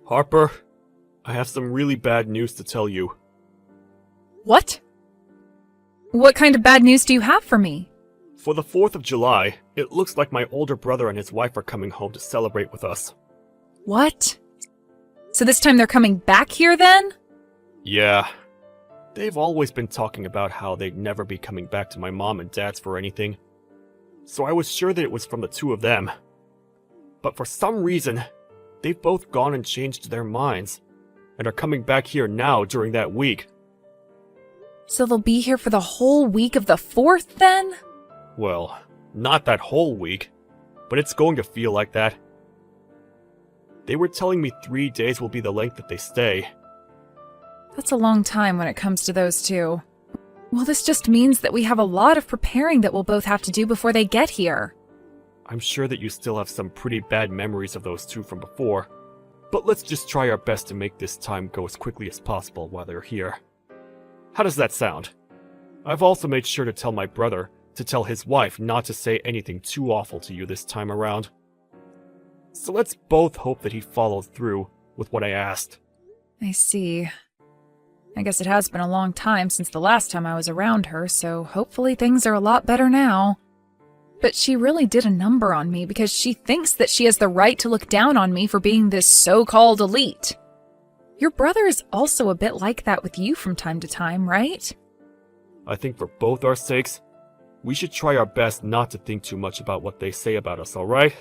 Harper, I have some really bad news to tell you. What? What kind of bad news do you have for me? For the 4th of July, it looks like my older brother and his wife are coming home to celebrate with us. What? So this time they're coming back here then? Yeah. They've always been talking about how they'd never be coming back to my mom and dad's for anything. So I was sure that it was from the two of them. But for some reason, they've both gone and changed their minds, and are coming back here now during that week. So they'll be here for the whole week of the 4th then? Well, not that whole week, but it's going to feel like that. They were telling me 3 days will be the length that they stay. That's a long time when it comes to those two. Well, this just means that we have a lot of preparing that we'll both have to do before they get here. I'm sure that you still have some pretty bad memories of those two from before, but let's just try our best to make this time go as quickly as possible while they're here. How does that sound? I've also made sure to tell my brother to tell his wife not to say anything too awful to you this time around. So let's both hope that he follows through with what I asked. I see. I guess it has been a long time since the last time I was around her, so hopefully things are a lot better now. But she really did a number on me because she thinks that she has the right to look down on me for being this so-called elite. Your brother is also a bit like that with you from time to time, right? I think for both our sakes, we should try our best not to think too much about what they say about us, alright?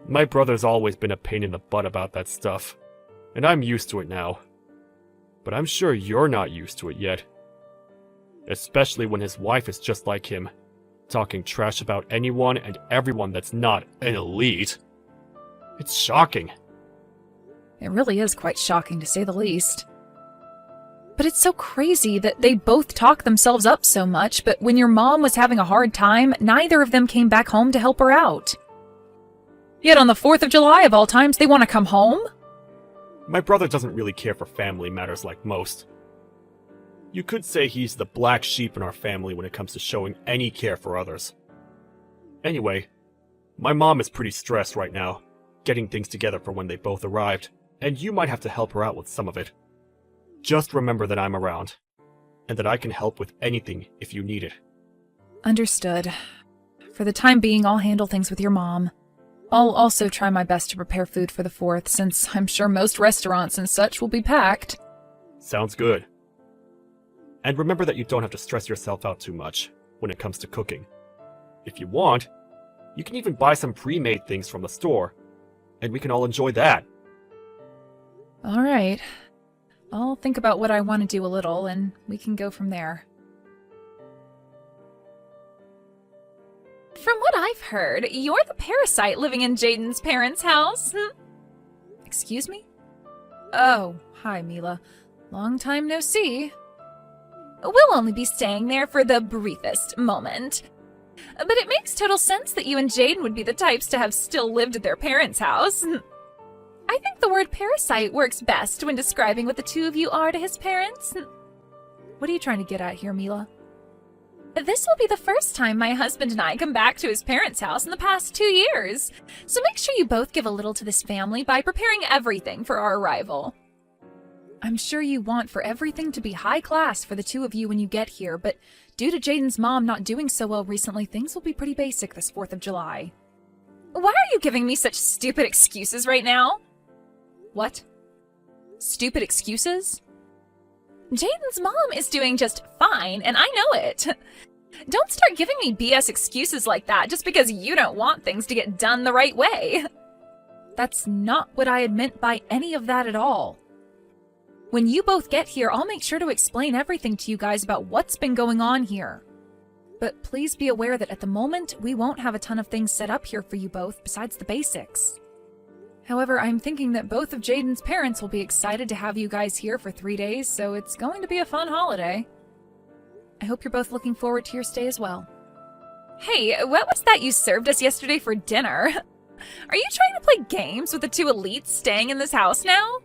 My brother's always been a pain in the butt about that stuff, and I'm used to it now. But I'm sure you're not used to it yet. Especially when his wife is just like him, talking trash about anyone and everyone that's not an elite. It's shocking. It really is quite shocking, to say the least. But it's so crazy that they both talk themselves up so much, but when your mom was having a hard time, neither of them came back home to help her out. Yet on the 4th of July of all times, they want to come home? My brother doesn't really care for family matters like most. You could say he's the black sheep in our family when it comes to showing any care for others. Anyway, my mom is pretty stressed right now, getting things together for when they both arrived, and you might have to help her out with some of it. Just remember that I'm around, and that I can help with anything if you need it. Understood. For the time being, I'll handle things with your mom. I'll also try my best to prepare food for the 4th, since I'm sure most restaurants and such will be packed. Sounds good. And remember that you don't have to stress yourself out too much when it comes to cooking. If you want, you can even buy some pre-made things from the store, and we can all enjoy that. All right. I'll think about what I want to do a little, and we can go from there. From what I've heard, you're the parasite living in Jaden's parents' house. Excuse me? Oh, hi, Mila. Long time no see. We'll only be staying there for the briefest moment. But it makes total sense that you and Jaden would be the types to have still lived at their parents' house. I think the word parasite works best when describing what the two of you are to his parents. What are you trying to get at here, Mila? This will be the first time my husband and I come back to his parents' house in the past 2 years. So make sure you both give a little to this family by preparing everything for our arrival. I'm sure you want for everything to be high class for the two of you when you get here, but due to Jaden's mom not doing so well recently, things will be pretty basic this 4th of July. Why are you giving me such stupid excuses right now? What? Stupid excuses? Jaden's mom is doing just fine, and I know it. Don't start giving me BS excuses like that just because you don't want things to get done the right way. That's not what I had meant by any of that at all. When you both get here, I'll make sure to explain everything to you guys about what's been going on here. But please be aware that at the moment, we won't have a ton of things set up here for you both besides the basics. However, I'm thinking that both of Jaden's parents will be excited to have you guys here for 3 days, so it's going to be a fun holiday. I hope you're both looking forward to your stay as well. Hey, what was that you served us yesterday for dinner? Are you trying to play games with the two elites staying in this house now?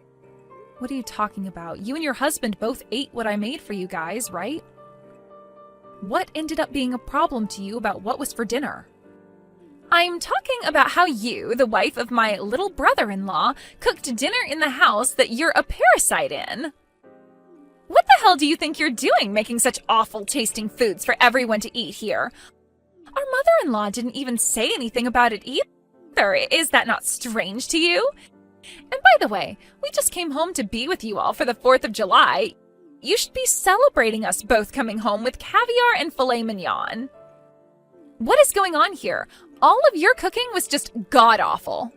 What are you talking about? You and your husband both ate what I made for you guys, right? What ended up being a problem to you about what was for dinner? I'm talking about how you, the wife of my little brother-in-law, cooked dinner in the house that you're a parasite in. What the hell do you think you're doing making such awful-tasting foods for everyone to eat here? Our mother-in-law didn't even say anything about it either. Is that not strange to you? And by the way, we just came home to be with you all for the 4th of July. You should be celebrating us both coming home with caviar and filet mignon. What is going on here? All of your cooking was just god-awful.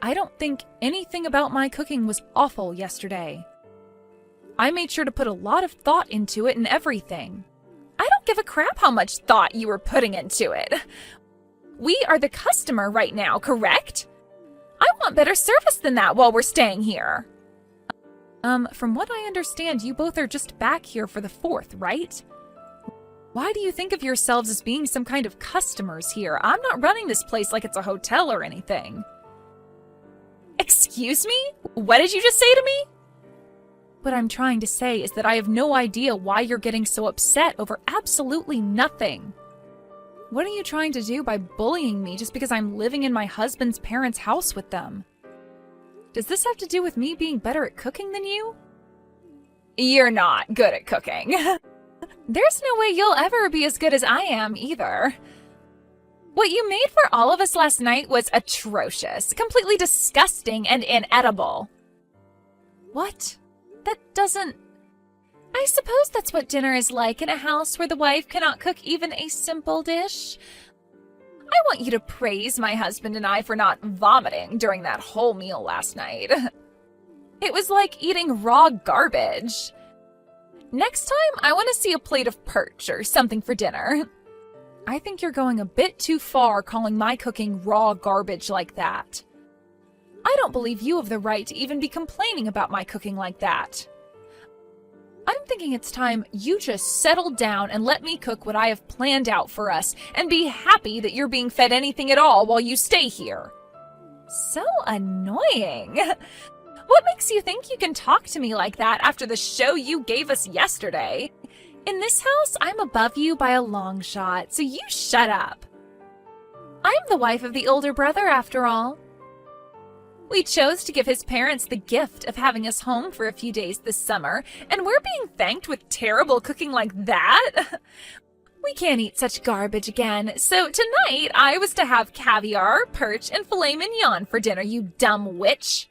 I don't think anything about my cooking was awful yesterday. I made sure to put a lot of thought into it and everything. I don't give a crap how much thought you were putting into it. We are the customer right now, correct? I want better service than that while we're staying here. From what I understand, you both are just back here for the 4th, right? Why do you think of yourselves as being some kind of customers here? I'm not running this place like it's a hotel or anything. Excuse me? What did you just say to me? What I'm trying to say is that I have no idea why you're getting so upset over absolutely nothing. What are you trying to do by bullying me just because I'm living in my husband's parents' house with them? Does this have to do with me being better at cooking than you? You're not good at cooking. There's no way you'll ever be as good as I am either. What you made for all of us last night was atrocious, completely disgusting and inedible. What? That doesn't... I suppose that's what dinner is like in a house where the wife cannot cook even a simple dish. I want you to praise my husband and I for not vomiting during that whole meal last night. It was like eating raw garbage. Next time, I want to see a plate of perch or something for dinner. I think you're going a bit too far calling my cooking raw garbage like that. I don't believe you have the right to even be complaining about my cooking like that. I'm thinking it's time you just settle down and let me cook what I have planned out for us and be happy that you're being fed anything at all while you stay here. So annoying. What makes you think you can talk to me like that after the show you gave us yesterday? In this house, I'm above you by a long shot, so you shut up. I'm the wife of the older brother, after all. We chose to give his parents the gift of having us home for a few days this summer, and we're being thanked with terrible cooking like that? We can't eat such garbage again, so tonight I was to have caviar, perch, and filet mignon for dinner, you dumb witch.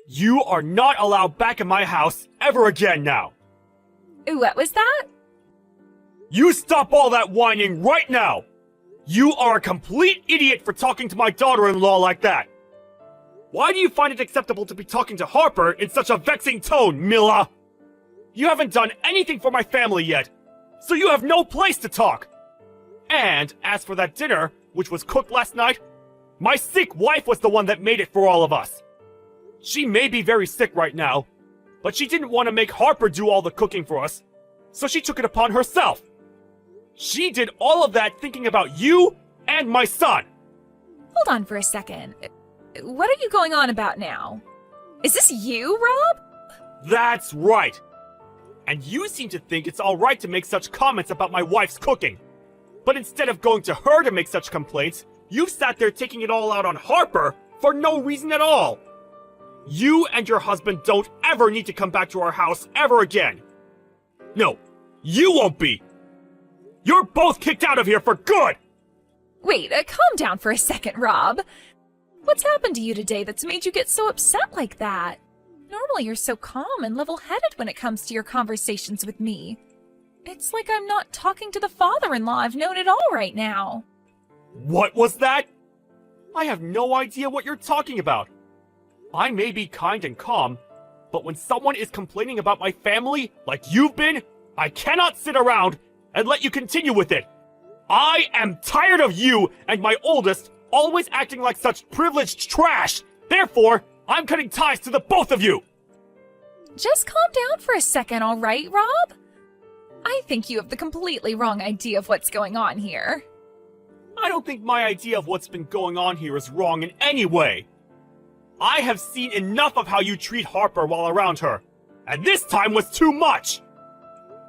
You are not allowed back in my house ever again now! What was that? You stop all that whining right now! You are a complete idiot for talking to my daughter-in-law like that! Why do you find it acceptable to be talking to Harper in such a vexing tone, Mila? You haven't done anything for my family yet, so you have no place to talk! And as for that dinner, which was cooked last night, my sick wife was the one that made it for all of us. She may be very sick right now, but she didn't want to make Harper do all the cooking for us, so she took it upon herself. She did all of that thinking about you and my son. Hold on for a second. What are you going on about now? Is this you, Rob? That's right. And you seem to think it's alright to make such comments about my wife's cooking. But instead of going to her to make such complaints, you've sat there taking it all out on Harper for no reason at all. You and your husband don't ever need to come back to our house ever again. No, you won't be. You're both kicked out of here for good! Wait, calm down for a second, Rob. What's happened to you today that's made you get so upset like that? Normally you're so calm and level-headed when it comes to your conversations with me. It's like I'm not talking to the father-in-law I've known at all right now. What was that? I have no idea what you're talking about. I may be kind and calm, but when someone is complaining about my family, like you've been, I cannot sit around and let you continue with it. I am tired of you and my oldest always acting like such privileged trash. Therefore, I'm cutting ties to the both of you. Just calm down for a second, all right, Rob? I think you have the completely wrong idea of what's going on here. I don't think my idea of what's been going on here is wrong in any way. I have seen enough of how you treat Harper while around her, and this time was too much.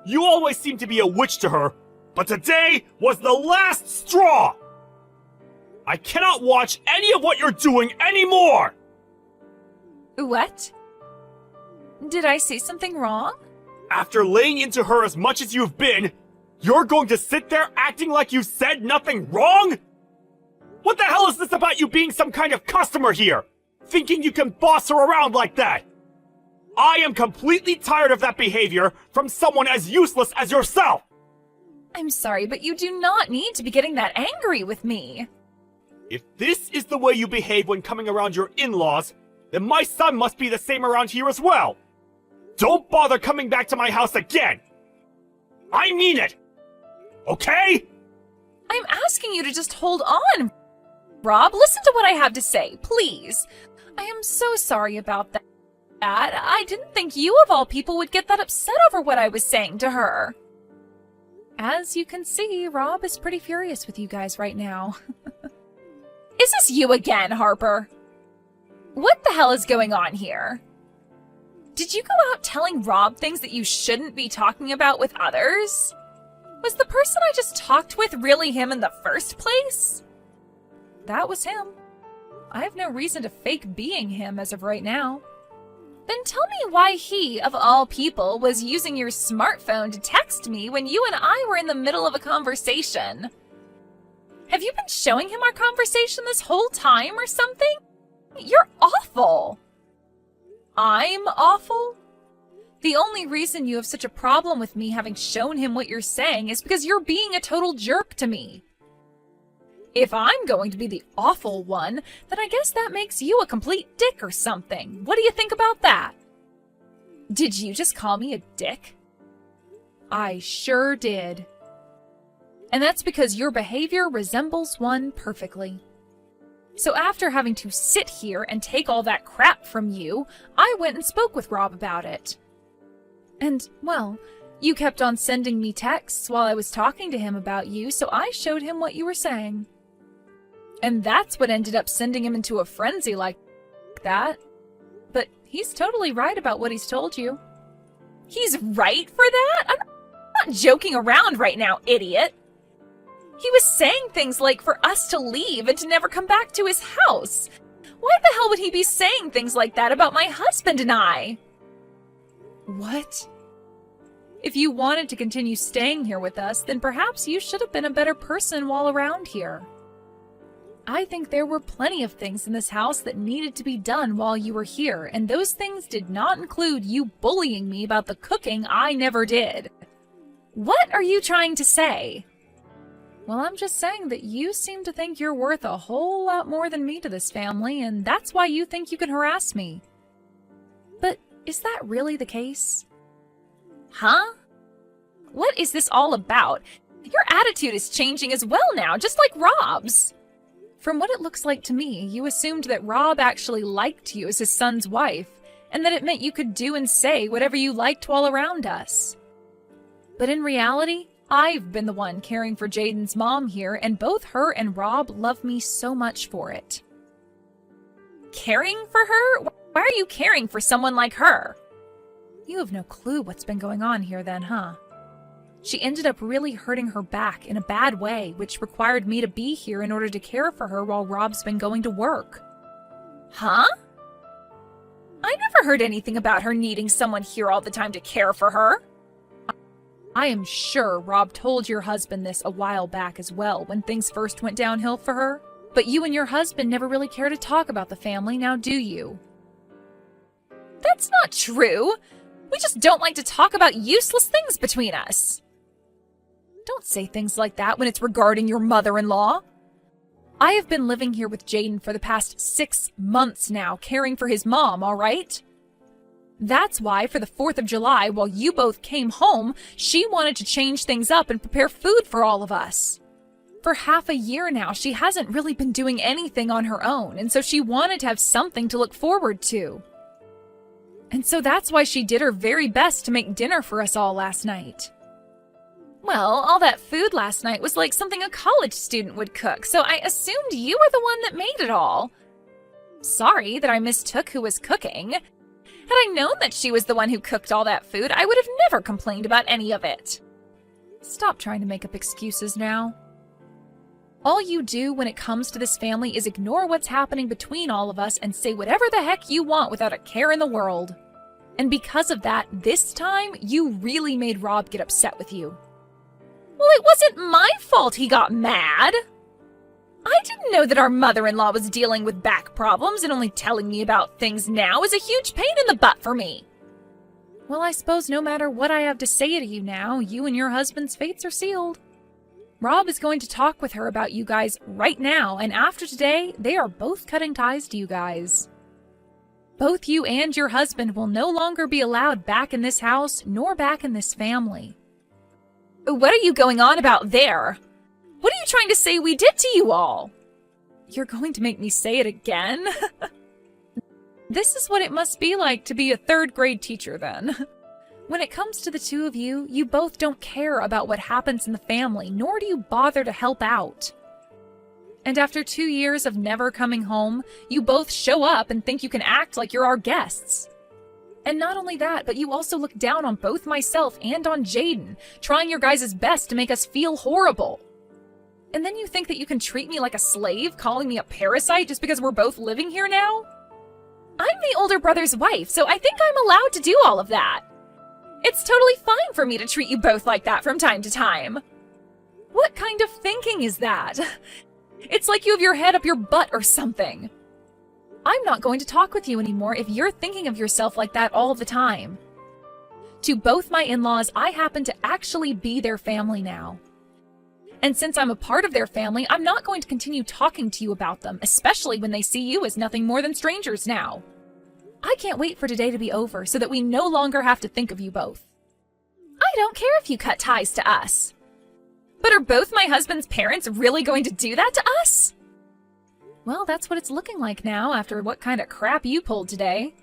You always seem to be a witch to her, but today was the last straw. I cannot watch any of what you're doing anymore! What? Did I say something wrong? After laying into her as much as you've been, you're going to sit there acting like you said nothing wrong? What the hell is this about you being some kind of customer here? Thinking you can boss her around like that? I am completely tired of that behavior from someone as useless as yourself! I'm sorry, but you do not need to be getting that angry with me. If this is the way you behave when coming around your in-laws, then my son must be the same around here as well. Don't bother coming back to my house again! I mean it! Okay? I'm asking you to just hold on. Rob, listen to what I have to say, please. I am so sorry about that. I didn't think you of all people would get that upset over what I was saying to her. As you can see, Rob is pretty furious with you guys right now. Is this you again, Harper? What the hell is going on here? Did you go out telling Rob things that you shouldn't be talking about with others? Was the person I just talked with really him in the first place? That was him. I have no reason to fake being him as of right now. Then tell me why he, of all people, was using your smartphone to text me when you and I were in the middle of a conversation. Have you been showing him our conversation this whole time or something? You're awful. I'm awful? The only reason you have such a problem with me having shown him what you're saying is because you're being a total jerk to me. If I'm going to be the awful one, then I guess that makes you a complete dick or something. What do you think about that? Did you just call me a dick? I sure did. And that's because your behavior resembles one perfectly. So after having to sit here and take all that crap from you, I went and spoke with Rob about it. And, well, you kept on sending me texts while I was talking to him about you, so I showed him what you were saying. And that's what ended up sending him into a frenzy like that. But he's totally right about what he's told you. He's right for that? I'm not joking around right now, idiot. He was saying things like for us to leave and to never come back to his house. Why the hell would he be saying things like that about my husband and I? What? If you wanted to continue staying here with us, then perhaps you should have been a better person while around here. I think there were plenty of things in this house that needed to be done while you were here, and those things did not include you bullying me about the cooking I never did. What are you trying to say? Well, I'm just saying that you seem to think you're worth a whole lot more than me to this family, and that's why you think you can harass me. But is that really the case? Huh? What is this all about? Your attitude is changing as well now, just like Rob's. From what it looks like to me, you assumed that Rob actually liked you as his son's wife, and that it meant you could do and say whatever you liked while around us. But in reality, I've been the one caring for Jaden's mom here, and both her and Rob love me so much for it. Caring for her? Why are you caring for someone like her? You have no clue what's been going on here then, huh? She ended up really hurting her back in a bad way, which required me to be here in order to care for her while Rob's been going to work. Huh? I never heard anything about her needing someone here all the time to care for her. I am sure Rob told your husband this a while back as well, when things first went downhill for her. But you and your husband never really care to talk about the family, now do you? That's not true. We just don't like to talk about useless things between us. Don't say things like that when it's regarding your mother-in-law. I have been living here with Jaden for the past 6 months now, caring for his mom, all right? That's why, for the 4th of July, while you both came home, she wanted to change things up and prepare food for all of us. For half a year now, she hasn't really been doing anything on her own, and so she wanted to have something to look forward to. And so that's why she did her very best to make dinner for us all last night. Well, all that food last night was like something a college student would cook, so I assumed you were the one that made it all. Sorry that I mistook who was cooking. Had I known that she was the one who cooked all that food, I would have never complained about any of it. Stop trying to make up excuses now. All you do when it comes to this family is ignore what's happening between all of us and say whatever the heck you want without a care in the world. And because of that, this time, you really made Rob get upset with you. Well, it wasn't my fault he got mad. I didn't know that our mother-in-law was dealing with back problems, and only telling me about things now is a huge pain in the butt for me. Well, I suppose no matter what I have to say to you now, you and your husband's fates are sealed. Rob is going to talk with her about you guys right now, and after today, they are both cutting ties to you guys. Both you and your husband will no longer be allowed back in this house, nor back in this family. What are you going on about there? What are you trying to say we did to you all? You're going to make me say it again? This is what it must be like to be a third-grade teacher, then. When it comes to the two of you, you both don't care about what happens in the family, nor do you bother to help out. And after 2 years of never coming home, you both show up and think you can act like you're our guests. And not only that, but you also look down on both myself and on Jaden, trying your guys' best to make us feel horrible. And then you think that you can treat me like a slave, calling me a parasite just because we're both living here now? I'm the older brother's wife, so I think I'm allowed to do all of that. It's totally fine for me to treat you both like that from time to time. What kind of thinking is that? It's like you have your head up your butt or something. I'm not going to talk with you anymore if you're thinking of yourself like that all the time. To both my in-laws, I happen to actually be their family now. And since I'm a part of their family, I'm not going to continue talking to you about them, especially when they see you as nothing more than strangers now. I can't wait for today to be over so that we no longer have to think of you both. I don't care if you cut ties to us. But are both my husband's parents really going to do that to us? Well, that's what it's looking like now after what kind of crap you pulled today.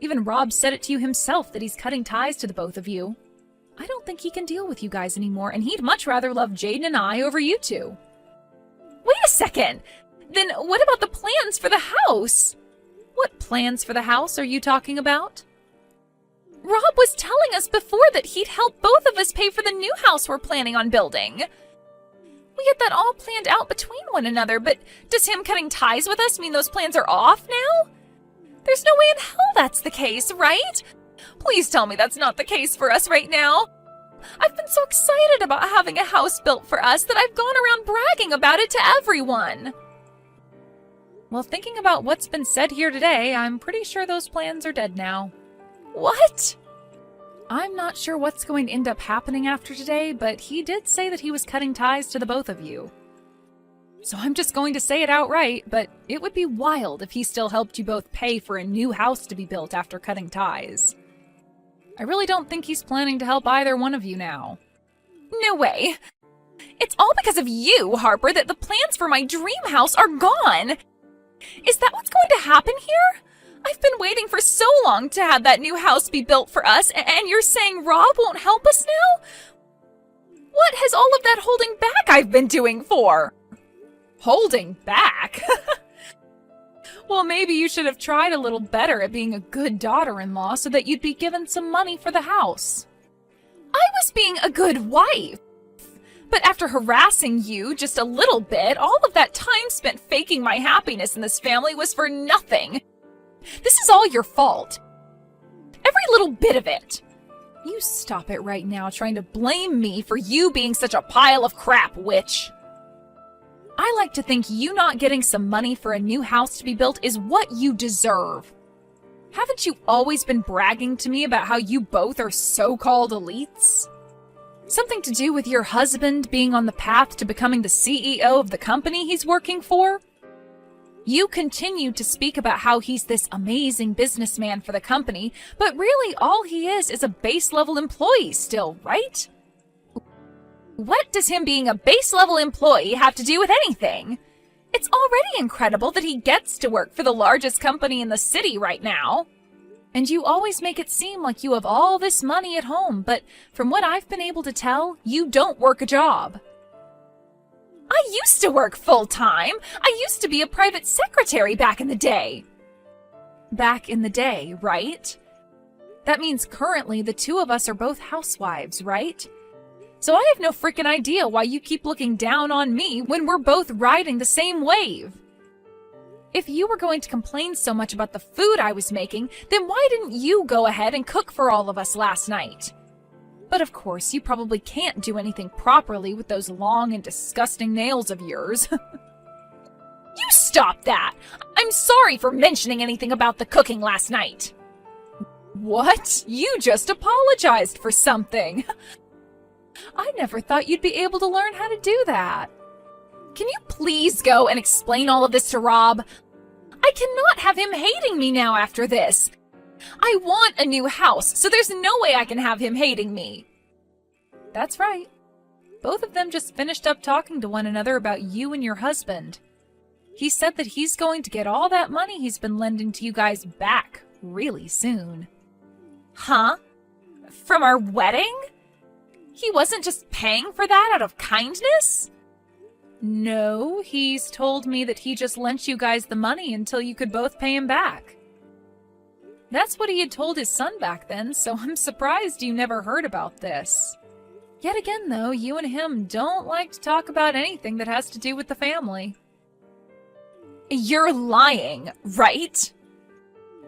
Even Rob said it to you himself that he's cutting ties to the both of you. I don't think he can deal with you guys anymore, and he'd much rather love Jaden and I over you two. Wait a second! Then what about the plans for the house? What plans for the house are you talking about? Rob was telling us before that he'd help both of us pay for the new house we're planning on building. We had that all planned out between one another, but does him cutting ties with us mean those plans are off now? There's no way in hell that's the case, right? Please tell me that's not the case for us right now. I've been so excited about having a house built for us that I've gone around bragging about it to everyone. Well, thinking about what's been said here today, I'm pretty sure those plans are dead now. What? I'm not sure what's going to end up happening after today, but he did say that he was cutting ties to the both of you. So I'm just going to say it outright, but it would be wild if he still helped you both pay for a new house to be built after cutting ties. I really don't think he's planning to help either one of you now. No way. It's all because of you, Harper, that the plans for my dream house are gone. Is that what's going to happen here? I've been waiting for so long to have that new house be built for us, and you're saying Rob won't help us now? What has all of that holding back I've been doing for? Holding back? Well, maybe you should have tried a little better at being a good daughter-in-law so that you'd be given some money for the house. I was being a good wife. But after harassing you just a little bit, all of that time spent faking my happiness in this family was for nothing. This is all your fault. Every little bit of it. You stop it right now trying to blame Blame me for you being such a pile of crap, witch. I like to think you not getting some money for a new house to be built is what you deserve. Haven't you always been bragging to me about how you both are so-called elites? Something to do with your husband being on the path to becoming the CEO of the company he's working for? You continue to speak about how he's this amazing businessman for the company, but really all he is a base-level employee still, right? What does him being a base-level employee have to do with anything? It's already incredible that he gets to work for the largest company in the city right now. And you always make it seem like you have all this money at home, but from what I've been able to tell, you don't work a job. I used to work full-time. I used to be a private secretary back in the day. Back in the day, right? That means currently the two of us are both housewives, right? So I have no freaking idea why you keep looking down on me when we're both riding the same wave. If you were going to complain so much about the food I was making, then why didn't you go ahead and cook for all of us last night? But of course, you probably can't do anything properly with those long and disgusting nails of yours. You stop that! I'm sorry for mentioning anything about the cooking last night. What? You just apologized for something. I never thought you'd be able to learn how to do that. Can you please go and explain all of this to Rob? I cannot have him hating me now after this. I want a new house, so there's no way I can have him hating me. That's right. Both of them just finished up talking to one another about you and your husband. He said that he's going to get all that money he's been lending to you guys back really soon. Huh? From our wedding? He wasn't just paying for that out of kindness? No, he's told me that he just lent you guys the money until you could both pay him back. That's what he had told his son back then, so I'm surprised you never heard about this. Yet again, though, you and him don't like to talk about anything that has to do with the family. You're lying, right?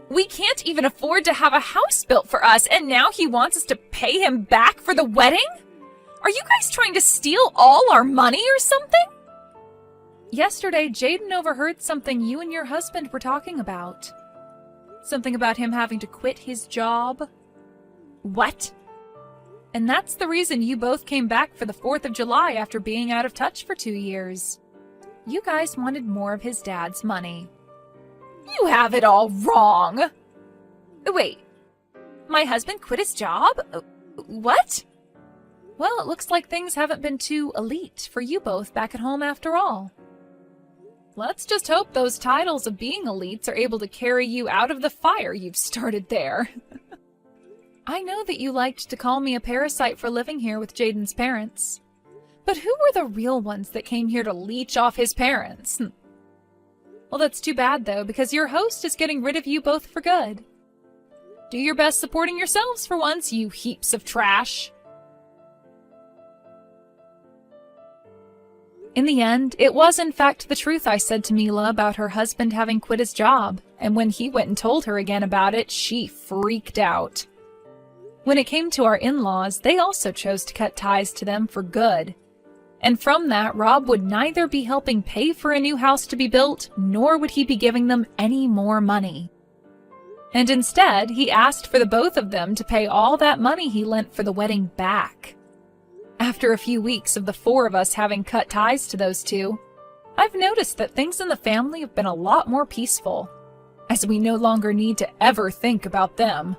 We can't even afford to have a house built for us, and now he wants us to pay him back for the wedding? Are you guys trying to steal all our money or something? Yesterday, Jaden overheard something you and your husband were talking about. Something about him having to quit his job. What? And that's the reason you both came back for the 4th of July after being out of touch for 2 years. You guys wanted more of his dad's money. You have it all wrong. Wait, my husband quit his job? What? Well, it looks like things haven't been too elite for you both back at home after all. Let's just hope those titles of being elites are able to carry you out of the fire you've started there. I know that you liked to call me a parasite for living here with Jaden's parents. But who were the real ones that came here to leech off his parents? Well, that's too bad, though, because your host is getting rid of you both for good. Do your best supporting yourselves for once, you heaps of trash. In the end, it was in fact the truth I said to Mila about her husband having quit his job, and when he went and told her again about it, she freaked out. When it came to our in-laws, they also chose to cut ties to them for good. And from that, Rob would neither be helping pay for a new house to be built, nor would he be giving them any more money. And instead, he asked for the both of them to pay all that money he lent for the wedding back. After a few weeks of the 4 of us having cut ties to those two, I've noticed that things in the family have been a lot more peaceful, as we no longer need to ever think about them.